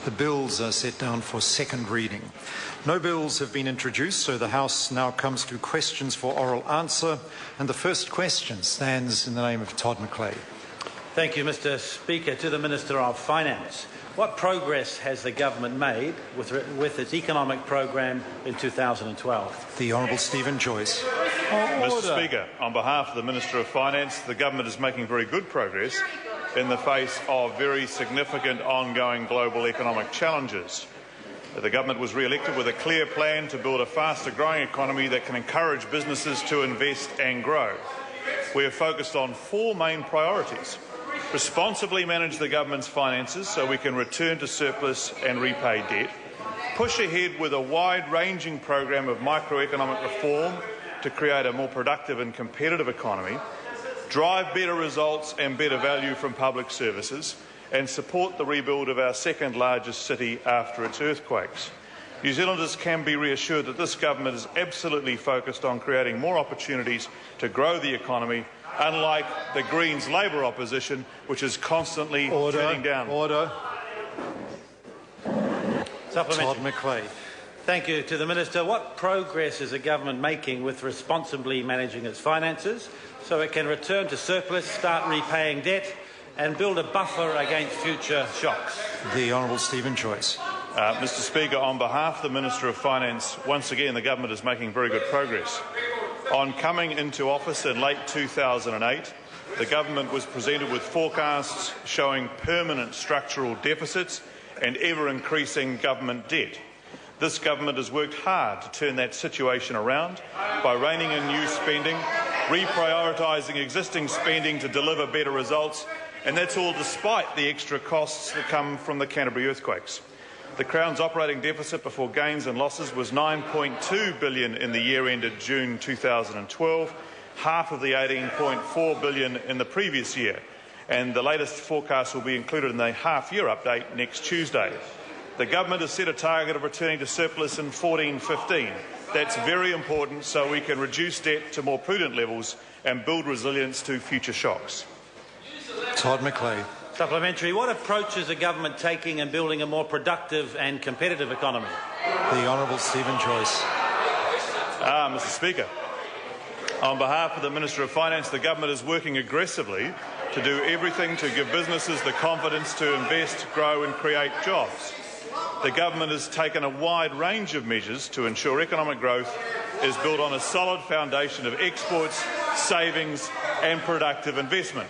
The bills are set down for second reading. No bills have been introduced, so the House now comes to questions for oral answer. And the first question stands in the name of Todd McClay. Thank you, Mr. Speaker. To the Minister of Finance, what progress has the government made with its economic program in 2012? The Hon Steven Joyce. Mr. Speaker, on behalf of the Minister of Finance, the government is making very good progress in the face of very significant ongoing global economic challenges. The government was re-elected with a clear plan to build a faster growing economy that can encourage businesses to invest and grow. We are focused on four main priorities: responsibly manage the government's finances so we can return to surplus and repay debt, push ahead with a wide-ranging program of microeconomic reform to create a more productive and competitive economy, drive better results and better value from public services, and support the rebuild of our second largest city after its earthquakes. New Zealanders can be reassured that this government is absolutely focused on creating more opportunities to grow the economy, unlike the Greens' Labour opposition, which is constantly turning down. Order. Supplementary. Todd McClay. Thank you. To the Minister, what progress is the government making with responsibly managing its finances so it can return to surplus, start repaying debt and build a buffer against future shocks? The Hon Steven Joyce. Mr. Speaker, on behalf of the Minister of Finance, once again the government is making very good progress. On coming into office in late 2008, the government was presented with forecasts showing permanent structural deficits and ever-increasing government debt. This government has worked hard to turn that situation around by reining in new spending, reprioritising existing spending to deliver better results, and that's all despite the extra costs that come from the Canterbury earthquakes. The Crown's operating deficit before gains and losses was $9.2 billion in the year ended June 2012, half of the $18.4 billion in the previous year, and the latest forecast will be included in the half-year update next Tuesday. The government has set a target of returning to surplus in 14-15. That's very important so we can reduce debt to more prudent levels and build resilience to future shocks. Todd McClay. Supplementary. What approach is the government taking in building a more productive and competitive economy? The Hon Steven Joyce. Mr. Speaker, on behalf of the Minister of Finance, the government is working aggressively to do everything to give businesses the confidence to invest, grow and create jobs. The government has taken a wide range of measures to ensure economic growth is built on a solid foundation of exports, savings and productive investment.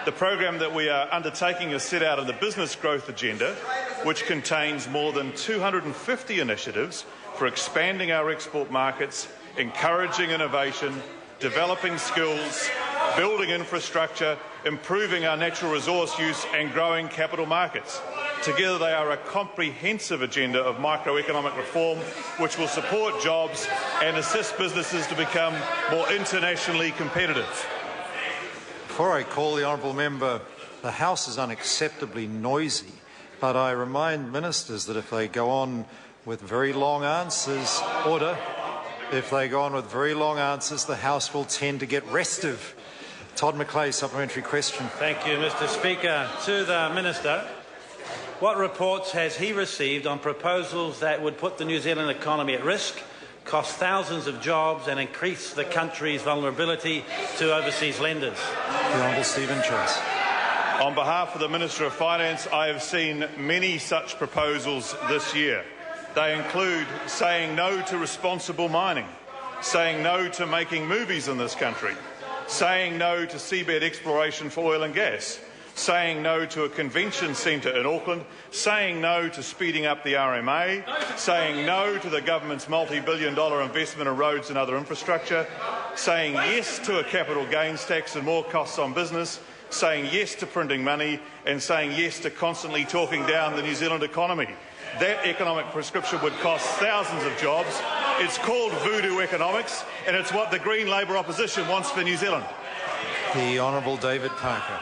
The program that we are undertaking is set out in the Business Growth Agenda, which contains more than 250 initiatives for expanding our export markets, encouraging innovation, developing skills, building infrastructure, improving our natural resource use and growing capital markets. Together they are a comprehensive agenda of microeconomic reform which will support jobs and assist businesses to become more internationally competitive. Before I call the honourable member, the House is unacceptably noisy, but I remind ministers that if they go on with very long answers, if they go on with very long answers, the House will tend to get restive. Todd McClay, supplementary question. Thank you, Mr. Speaker. To the Minister, what reports has he received on proposals that would put the New Zealand economy at risk, cost thousands of jobs and increase the country's vulnerability to overseas lenders? The Hon Steven Joyce. On behalf of the Minister of Finance, I have seen many such proposals this year. They include saying no to responsible mining, saying no to making movies in this country, saying no to seabed exploration for oil and gas, saying no to a convention centre in Auckland, saying no to speeding up the RMA, saying no to the government's multi-billion-dollar investment in roads and other infrastructure, saying yes to a capital gains tax and more costs on business, saying yes to printing money and saying yes to constantly talking down the New Zealand economy. That economic prescription would cost thousands of jobs. It's called voodoo economics and it's what the Green Labour opposition wants for New Zealand. The Honourable David Parker.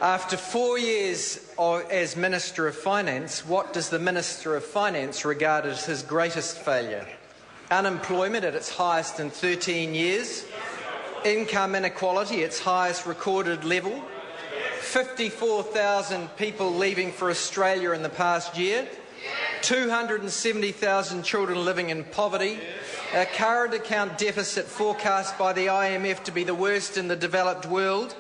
After 4 years as Minister of Finance, what does the Minister of Finance regard as his greatest failure? Unemployment at its highest in 13 years, income inequality its highest recorded level, 54,000 people leaving for Australia in the past year, 270,000 children living in poverty, a current account deficit forecast by the IMF to be the worst in the developed world,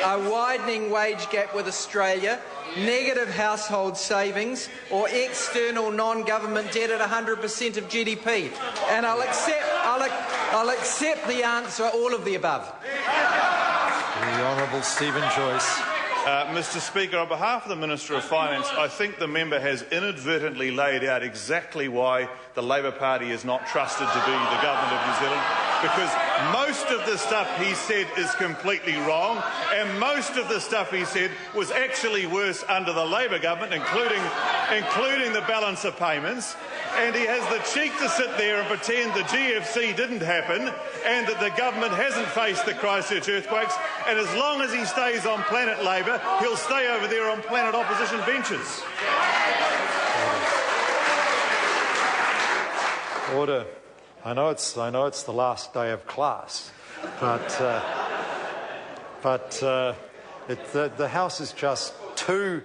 a widening wage gap with Australia, negative household savings, or external non-government debt at 100% of GDP. And I'll accept the answer, all of the above. The Honourable Steven Joyce. Mr Speaker, on behalf of the Minister of Finance, I think the member has inadvertently laid out exactly why the Labor Party is not trusted to be the government of New Zealand, because most of the stuff he said is completely wrong, and most of the stuff he said was actually worse under the Labor government, including the balance of payments. And he has the cheek to sit there and pretend the GFC didn't happen and that the government hasn't faced the Christchurch earthquakes. And as long as he stays on Planet Labor, he'll stay over there on Planet Opposition benches. Order. I know it's the last day of class, but the House is just too.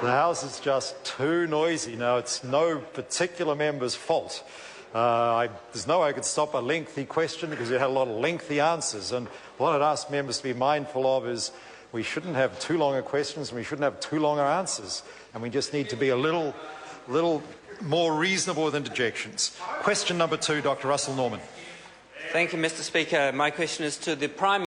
The House is just too noisy. Now, it's no particular member's fault. There's no way I could stop a lengthy question because you had a lot of lengthy answers. And what I'd ask members to be mindful of is we shouldn't have too long questions and we shouldn't have too long answers. And we just need to be a little more reasonable with interjections. Question number 2, Dr. Russell Norman. Thank you, Mr Speaker. My question is to the Prime